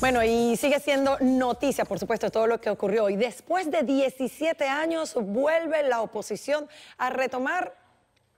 Bueno, y sigue siendo noticia, por supuesto, todo lo que ocurrió. Y después de 17 años vuelve la oposición a retomar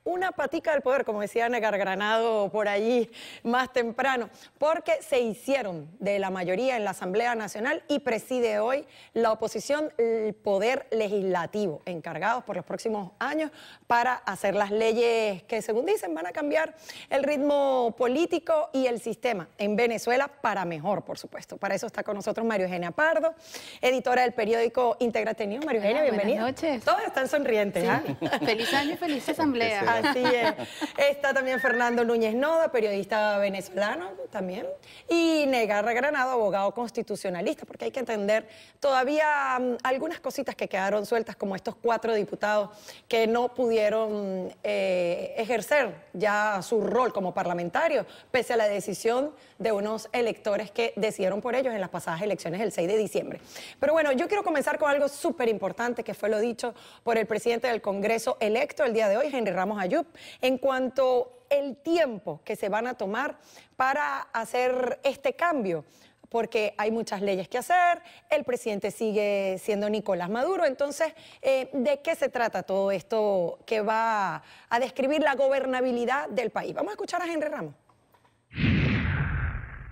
una patica del poder, como decía Negar Granado por allí más temprano, porque se hicieron de la mayoría en la Asamblea Nacional y preside hoy la oposición el poder legislativo, encargados por los próximos años para hacer las leyes que, según dicen, van a cambiar el ritmo político y el sistema en Venezuela para mejor, por supuesto. Para eso está con nosotros María Eugenia Pardo, editora del periódico Intégrate News. María Eugenia, bienvenida. Buenas noches. Todos están sonrientes, ¿ah? Feliz año y feliz asamblea. Así es. Está también Fernando Núñez Noda, periodista venezolano también, y Negar Granado, abogado constitucionalista, porque hay que entender todavía algunas cositas que quedaron sueltas, como estos 4 diputados que no pudieron ejercer ya su rol como parlamentarios, pese a la decisión de unos electores que decidieron por ellos en las pasadas elecciones del 6 de diciembre. Pero bueno, yo quiero comenzar con algo súper importante que fue lo dicho por el presidente del Congreso electo el día de hoy, Henry Ramos Ayub, en cuanto el tiempo que se van a tomar para hacer este cambio, porque hay muchas leyes que hacer, el presidente sigue siendo Nicolás Maduro. Entonces, ¿de qué se trata todo esto que va a describir la gobernabilidad del país? Vamos a escuchar a Henry Ramos.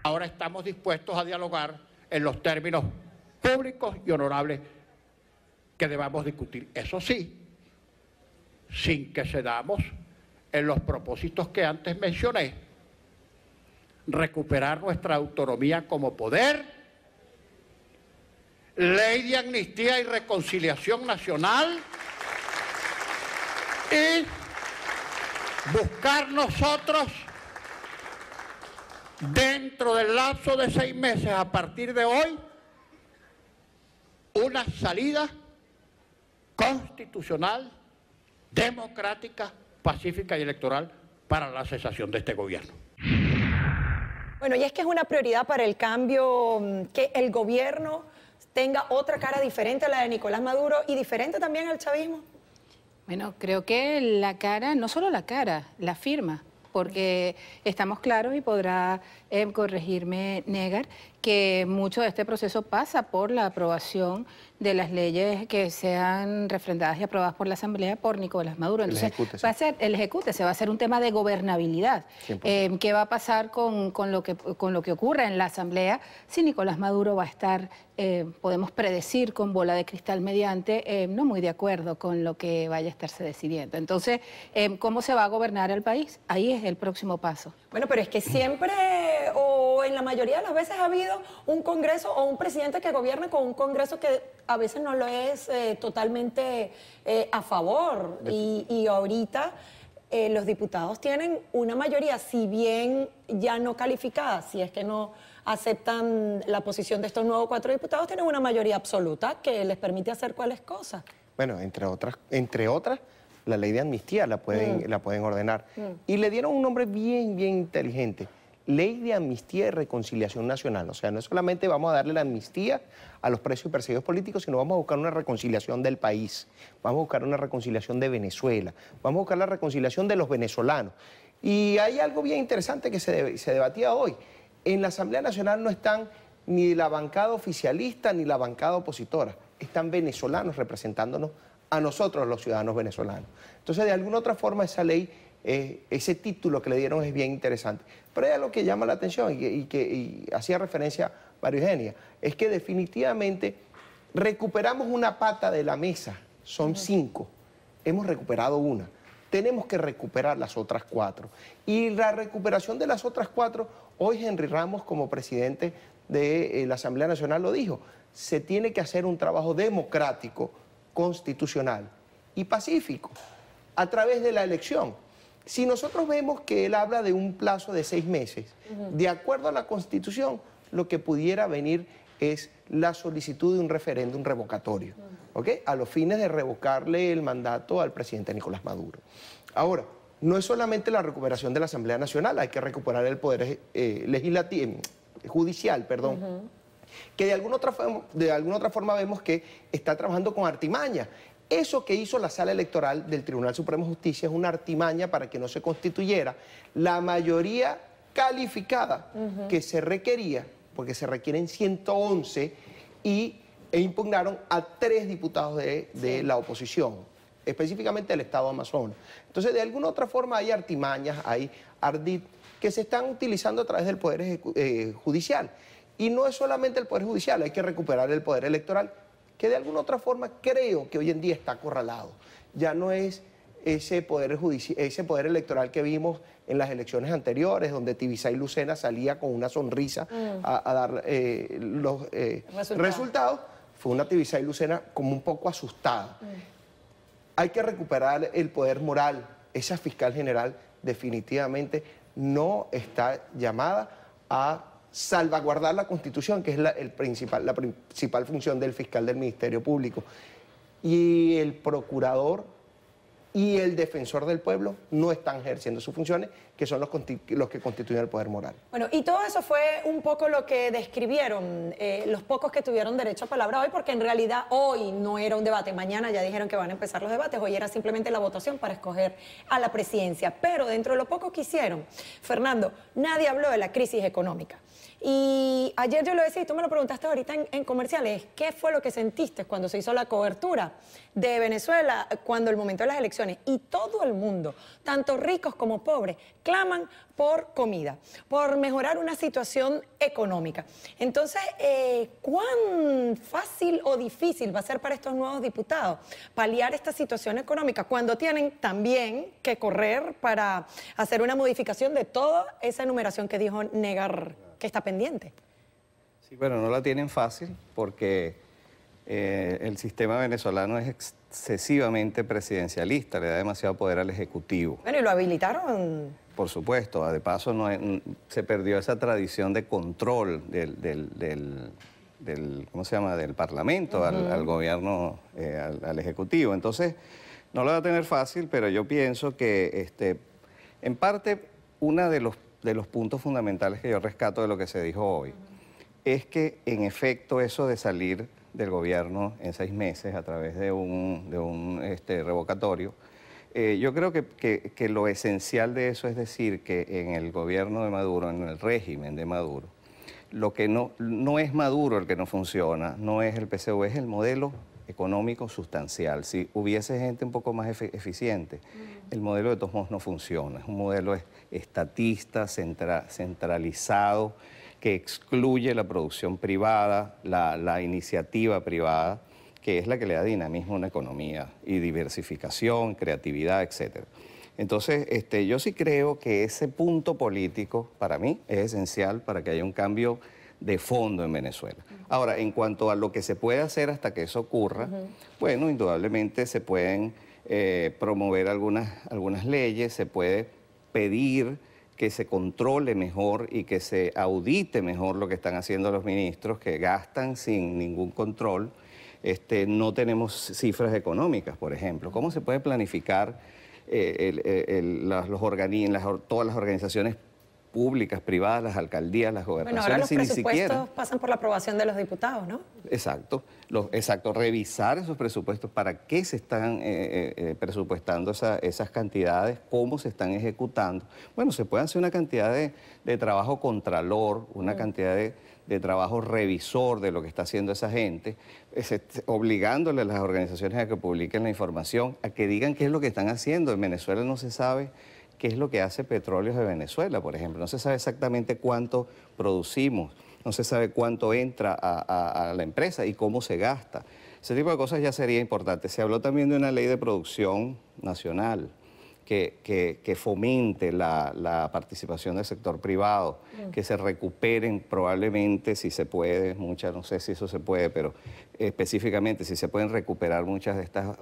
Ahora estamos dispuestos a dialogar en los términos públicos y honorables que debamos discutir. Eso sí, sin que cedamos en los propósitos que antes mencioné, recuperar nuestra autonomía como poder, ley de amnistía y reconciliación nacional y buscar nosotros, dentro del lapso de 6 meses a partir de hoy, una salida constitucional, democrática, pacífica y electoral para la cesación de este gobierno. Bueno, y es que es una prioridad para el cambio que el gobierno tenga otra cara diferente a la de Nicolás Maduro y diferente también al chavismo. Bueno, creo que la cara, no solo la cara, la firma, porque estamos claros y podrá corregirme Negar, que mucho de este proceso pasa por la aprobación de las leyes que sean refrendadas y aprobadas por la Asamblea por Nicolás Maduro. Entonces, va a ser el ejecútese, va a ser un tema de gobernabilidad. ¿Qué va a pasar con lo que ocurra en la Asamblea si Nicolás Maduro va a estar, podemos predecir con bola de cristal mediante, no muy de acuerdo con lo que vaya a estarse decidiendo? Entonces, ¿cómo se va a gobernar el país? Ahí es el próximo paso. Bueno, pero es que siempre, o en la mayoría de las veces, ha habido un Congreso o un presidente que gobierna con un Congreso que a veces no lo es totalmente a favor. Y ahorita los diputados tienen una mayoría, si bien ya no calificada, si es que no aceptan la posición de estos nuevos 4 diputados, tienen una mayoría absoluta que les permite hacer cuáles cosas. Bueno, entre otras, la ley de amnistía la pueden ordenar. Y le dieron un nombre bien inteligente. Ley de Amnistía y Reconciliación Nacional. O sea, no solamente vamos a darle la amnistía a los presos y perseguidos políticos, sino vamos a buscar una reconciliación del país, vamos a buscar una reconciliación de Venezuela, vamos a buscar la reconciliación de los venezolanos. Y hay algo bien interesante que se debatía hoy. En la Asamblea Nacional no están ni la bancada oficialista ni la bancada opositora, están venezolanos representándonos a nosotros los ciudadanos venezolanos. Entonces, de alguna otra forma, esa ley, ese título que le dieron es bien interesante. Pero hay algo que llama la atención y hacía referencia a María Eugenia, es que definitivamente recuperamos una pata de la mesa, son 5, hemos recuperado una, tenemos que recuperar las otras 4. Y la recuperación de las otras 4, hoy Henry Ramos como presidente de la Asamblea Nacional lo dijo, se tiene que hacer un trabajo democrático, constitucional y pacífico a través de la elección. Si nosotros vemos que él habla de un plazo de 6 meses, de acuerdo a la Constitución, lo que pudiera venir es la solicitud de un referéndum revocatorio, ¿ok? A los fines de revocarle el mandato al presidente Nicolás Maduro. Ahora, no es solamente la recuperación de la Asamblea Nacional, hay que recuperar el poder judicial, que de alguna otra forma vemos que está trabajando con artimaña. Eso que hizo la Sala Electoral del Tribunal Supremo de Justicia es una artimaña para que no se constituyera la mayoría calificada que se requería porque se requieren 111 e impugnaron a 3 diputados de la oposición, específicamente del Estado Amazonas. Entonces, de alguna otra forma hay artimañas, hay ardid que se están utilizando a través del Poder Judicial. Y no es solamente el Poder Judicial, hay que recuperar el Poder Electoral, que de alguna otra forma creo que hoy en día está acorralado. Ya no es ese poder electoral que vimos en las elecciones anteriores, donde Tibisay Lucena salía con una sonrisa a dar los resultados. Fue una Tibisay Lucena como un poco asustada. Hay que recuperar el poder moral. Esa fiscal general definitivamente no está llamada a salvaguardar la Constitución, que es la principal función del fiscal del Ministerio Público. Y el procurador y el defensor del pueblo no están ejerciendo sus funciones, que son los que constituyen el poder moral. Bueno, y todo eso fue un poco lo que describieron los pocos que tuvieron derecho a palabra hoy, porque en realidad hoy no era un debate, mañana ya dijeron que van a empezar los debates, hoy era simplemente la votación para escoger a la presidencia. Pero dentro de lo poco que hicieron, Fernando, nadie habló de la crisis económica. Y ayer yo lo decía, y tú me lo preguntaste ahorita en comerciales, ¿qué fue lo que sentiste cuando se hizo la cobertura de Venezuela, cuando el momento de las elecciones? Y todo el mundo, tanto ricos como pobres, claman por comida, por mejorar una situación económica. Entonces, ¿cuán fácil o difícil va a ser para estos nuevos diputados paliar esta situación económica cuando tienen también que correr para hacer una modificación de toda esa enumeración que dijo Negar que está pendiente? Sí, pero no la tienen fácil porque el sistema venezolano es excesivamente presidencialista, le da demasiado poder al Ejecutivo. Bueno, ¿y lo habilitaron? Por supuesto, de paso se perdió esa tradición de control del ¿cómo se llama?, del Parlamento al gobierno, al Ejecutivo. Entonces, no lo va a tener fácil, pero yo pienso que en parte uno de los puntos fundamentales que yo rescato de lo que se dijo hoy es que, en efecto, eso de salir del gobierno en 6 meses a través de un revocatorio, yo creo que lo esencial de eso es decir que en el gobierno de Maduro, en el régimen de Maduro, lo que no es Maduro el que no funciona, no es el PSUV, es el modelo económico sustancial. Si hubiese gente un poco más eficiente, el modelo de todos modos no funciona. Es un modelo estatista, centralizado, que excluye la producción privada, la iniciativa privada, que es la que le da dinamismo a una economía y diversificación, creatividad, etc. Entonces, yo sí creo que ese punto político, para mí, es esencial para que haya un cambio de fondo en Venezuela. Ahora, en cuanto a lo que se puede hacer hasta que eso ocurra, bueno, indudablemente se pueden promover algunas leyes, se puede pedir que se controle mejor y que se audite mejor lo que están haciendo los ministros, que gastan sin ningún control. No tenemos cifras económicas, por ejemplo. ¿Cómo se puede planificar todas las organizaciones públicas, privadas, las alcaldías, las gobernaciones? Bueno, ahora los ni presupuestos siquiera pasan por la aprobación de los diputados, ¿no? Exacto, revisar esos presupuestos, para qué se están presupuestando esas cantidades, cómo se están ejecutando. Bueno, se puede hacer una cantidad de trabajo contralor, una cantidad de trabajo revisor de lo que está haciendo esa gente, obligándole a las organizaciones a que publiquen la información, a que digan qué es lo que están haciendo. En Venezuela no se sabe qué es lo que hace Petróleos de Venezuela, por ejemplo. No se sabe exactamente cuánto producimos, no se sabe cuánto entra a la empresa y cómo se gasta. Ese tipo de cosas ya sería importante. Se habló también de una ley de producción nacional que fomente la participación del sector privado, que se recuperen probablemente, si se puede, no sé si eso se puede, pero específicamente si se pueden recuperar muchas de estas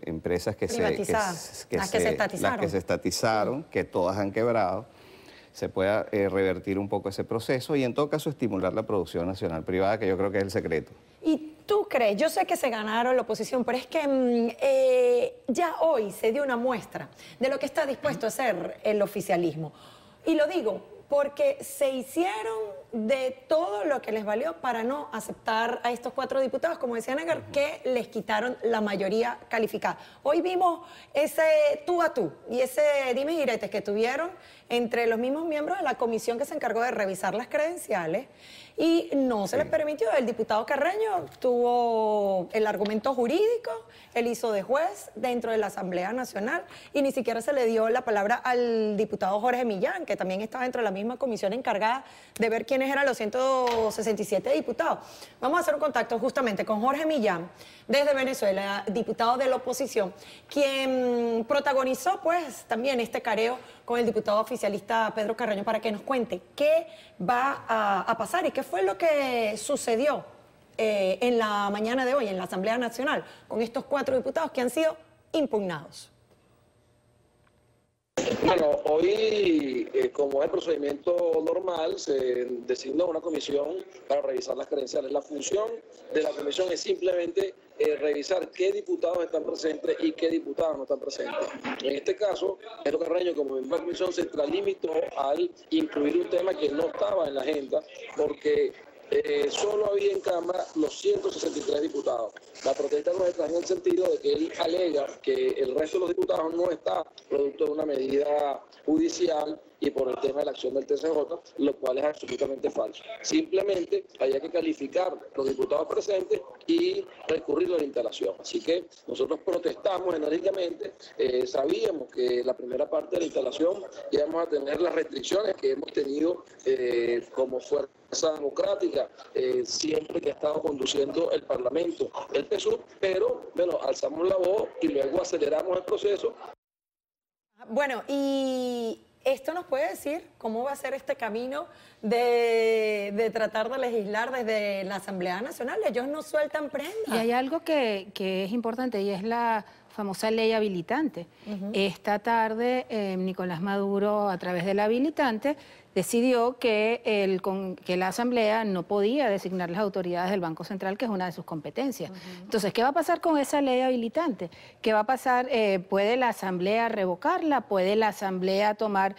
empresas las que se estatizaron, que todas han quebrado, se pueda revertir un poco ese proceso y en todo caso estimular la producción nacional privada, que yo creo que es el secreto. ¿Y tú crees? Yo sé que se ganaron la oposición, pero es que ya hoy se dio una muestra de lo que está dispuesto a hacer el oficialismo. Y lo digo porque se hicieron de todo lo que les valió para no aceptar a estos 4 diputados, como decía Negar, que les quitaron la mayoría calificada. Hoy vimos ese tú a tú y ese dime y diretes que tuvieron entre los mismos miembros de la comisión que se encargó de revisar las credenciales, y no se les permitió. El diputado Carreño tuvo el argumento jurídico, él hizo de juez dentro de la Asamblea Nacional y ni siquiera se le dio la palabra al diputado Jorge Millán, que también estaba dentro de la misma comisión encargada de ver quiénes eran los 167 diputados. Vamos a hacer un contacto justamente con Jorge Millán, desde Venezuela, diputado de la oposición, quien protagonizó pues también este careo con el diputado oficialista Pedro Carreño para que nos cuente qué va a pasar y qué fue lo que sucedió en la mañana de hoy en la Asamblea Nacional con estos 4 diputados que han sido impugnados. Bueno, hoy, como es el procedimiento normal, se designa una comisión para revisar las credenciales. La función de la comisión es simplemente revisar qué diputados están presentes y qué diputados no están presentes. En este caso, Pedro Carreño, como miembro de la comisión, se extralimitó al incluir un tema que no estaba en la agenda, porque solo había en Cámara los 163 diputados. La protesta no está en el sentido de que él alega que el resto de los diputados no está producto de una medida judicial y por el tema de la acción del TCJ, lo cual es absolutamente falso. Simplemente había que calificar los diputados presentes y recurrir a la instalación. Así que nosotros protestamos enérgicamente, sabíamos que la primera parte de la instalación íbamos a tener las restricciones que hemos tenido como fuerza democrática, siempre que ha estado conduciendo el Parlamento, el PSUV, pero bueno, alzamos la voz y luego aceleramos el proceso. Bueno, y esto nos puede decir cómo va a ser este camino de tratar de legislar desde la Asamblea Nacional. Ellos no sueltan prenda. Y hay algo que es importante y es la famosa ley habilitante. Esta tarde Nicolás Maduro, a través de la habilitante, decidió que la Asamblea no podía designar las autoridades del Banco Central, que es una de sus competencias. Entonces, ¿qué va a pasar con esa ley habilitante? ¿Qué va a pasar? ¿Puede la Asamblea revocarla? ¿Puede la Asamblea tomar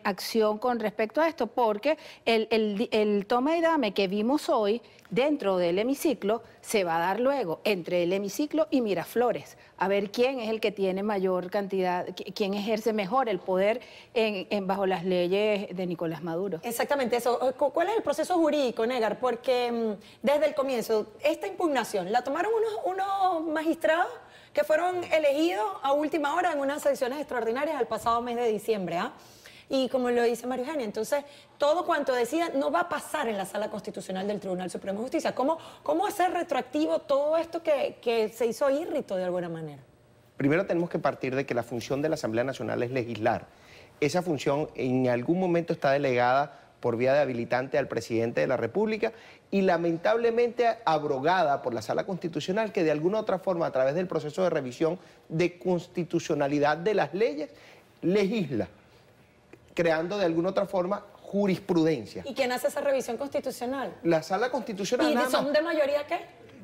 acción con respecto a esto? Porque el toma y dame que vimos hoy dentro del hemiciclo se va a dar luego entre el hemiciclo y Miraflores, a ver quién es el que tiene mayor cantidad, quién ejerce mejor el poder bajo las leyes de Nicolás Maduro. Exactamente eso. ¿Cuál es el proceso jurídico, Negar? Porque desde el comienzo, esta impugnación la tomaron unos magistrados que fueron elegidos a última hora en unas sesiones extraordinarias el pasado mes de diciembre, ¿ah? Y como lo dice María Eugenia, entonces todo cuanto decidan no va a pasar en la Sala Constitucional del Tribunal Supremo de Justicia. ¿Cómo hacer retroactivo todo esto que se hizo írrito de alguna manera? Primero tenemos que partir de que la función de la Asamblea Nacional es legislar. Esa función en algún momento está delegada por vía de habilitante al presidente de la República y lamentablemente abrogada por la Sala Constitucional, que de alguna u otra forma, a través del proceso de revisión de constitucionalidad de las leyes, legisla, creando de alguna otra forma jurisprudencia. ¿Y quién hace esa revisión constitucional? La Sala Constitucional. ¿Y son de mayoría qué?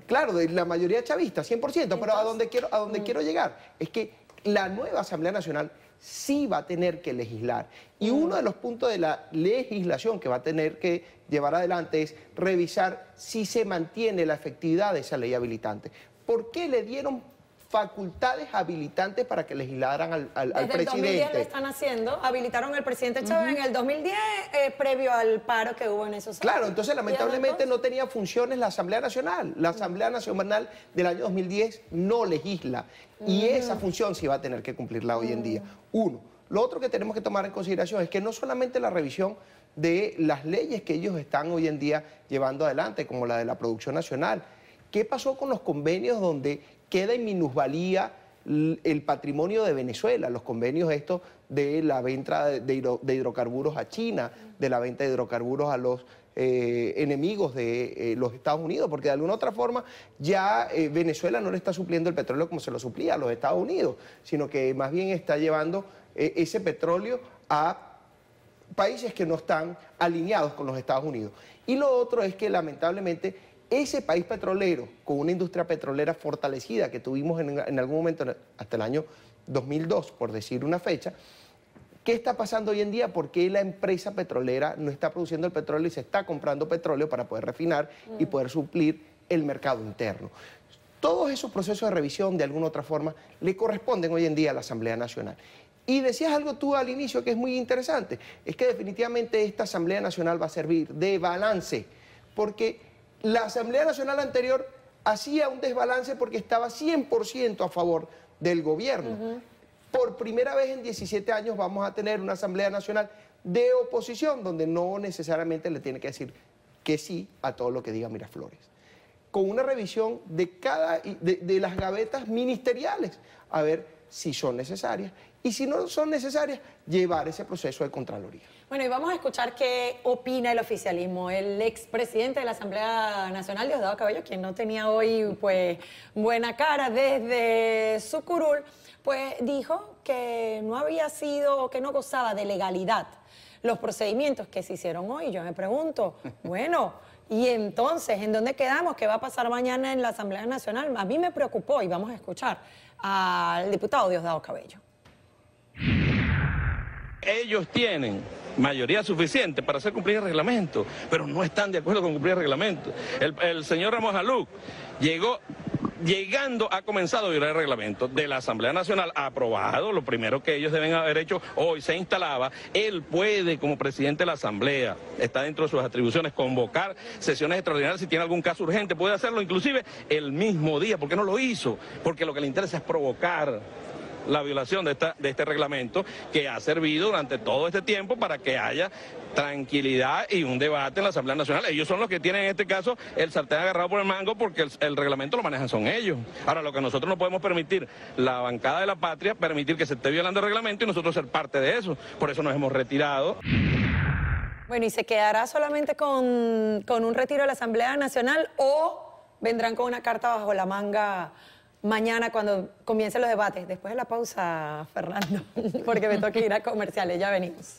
Claro, de la mayoría chavista, 100%, entonces, pero a donde quiero llegar es que la nueva Asamblea Nacional sí va a tener que legislar. Y uno de los puntos de la legislación que va a tener que llevar adelante es revisar si se mantiene la efectividad de esa ley habilitante. ¿Por qué le dieron facultades habilitantes para que legislaran al presidente? Desde el 2010 lo están haciendo, habilitaron al presidente Chávez en el 2010, previo al paro que hubo en esos años. Claro, entonces lamentablemente no tenía funciones la Asamblea Nacional. La Asamblea Nacional del año 2010 no legisla y esa función sí va a tener que cumplirla hoy en día. Uno. Lo otro que tenemos que tomar en consideración es que no solamente la revisión de las leyes que ellos están hoy en día llevando adelante, como la de la producción nacional. ¿Qué pasó con los convenios donde queda en minusvalía el patrimonio de Venezuela? Los convenios estos de la venta de hidrocarburos a China, de la venta de hidrocarburos a los enemigos de los Estados Unidos, porque de alguna otra forma ya Venezuela no le está supliendo el petróleo como se lo suplía a los Estados Unidos, sino que más bien está llevando ese petróleo a países que no están alineados con los Estados Unidos. Y lo otro es que lamentablemente ese país petrolero, con una industria petrolera fortalecida que tuvimos en algún momento hasta el año 2002, por decir una fecha, ¿qué está pasando hoy en día? ¿Por qué la empresa petrolera no está produciendo el petróleo y se está comprando petróleo para poder refinar y poder suplir el mercado interno? Todos esos procesos de revisión, de alguna u otra forma, le corresponden hoy en día a la Asamblea Nacional. Y decías algo tú al inicio que es muy interesante, es que definitivamente esta Asamblea Nacional va a servir de balance porque la Asamblea Nacional anterior hacía un desbalance porque estaba 100% a favor del gobierno. Por primera vez en 17 años vamos a tener una Asamblea Nacional de oposición, donde no necesariamente le tiene que decir que sí a todo lo que diga Miraflores, con una revisión de las gavetas ministeriales, a ver si son necesarias, y si no son necesarias, llevar ese proceso de Contraloría. Bueno, y vamos a escuchar qué opina el oficialismo. El expresidente de la Asamblea Nacional, Diosdado Cabello, quien no tenía hoy pues buena cara desde su curul, pues dijo que no había sido, que no gozaba de legalidad los procedimientos que se hicieron hoy. Yo me pregunto, bueno, y entonces, ¿en dónde quedamos? ¿Qué va a pasar mañana en la Asamblea Nacional? A mí me preocupó, y vamos a escuchar al diputado Diosdado Cabello. Ellos tienen mayoría suficiente para hacer cumplir el reglamento, pero no están de acuerdo con cumplir el reglamento. El señor Ramos Aluc llegando ha comenzado a violar el reglamento de la Asamblea Nacional, aprobado, lo primero que ellos deben haber hecho hoy, se instalaba, él puede como presidente de la Asamblea, está dentro de sus atribuciones, convocar sesiones extraordinarias si tiene algún caso urgente, puede hacerlo inclusive el mismo día. ¿Por qué no lo hizo? Porque lo que le interesa es provocar la violación de este reglamento que ha servido durante todo este tiempo para que haya tranquilidad y un debate en la Asamblea Nacional. Ellos son los que tienen en este caso el sartén agarrado por el mango porque el reglamento lo manejan son ellos. Ahora, lo que nosotros no podemos permitir, la bancada de la patria, permitir que se esté violando el reglamento y nosotros ser parte de eso. Por eso nos hemos retirado. Bueno, ¿y se quedará solamente con un retiro de la Asamblea Nacional o vendrán con una carta bajo la manga mañana cuando comiencen los debates? Después de la pausa, Fernando, porque me toca ir a comerciales, ya venimos.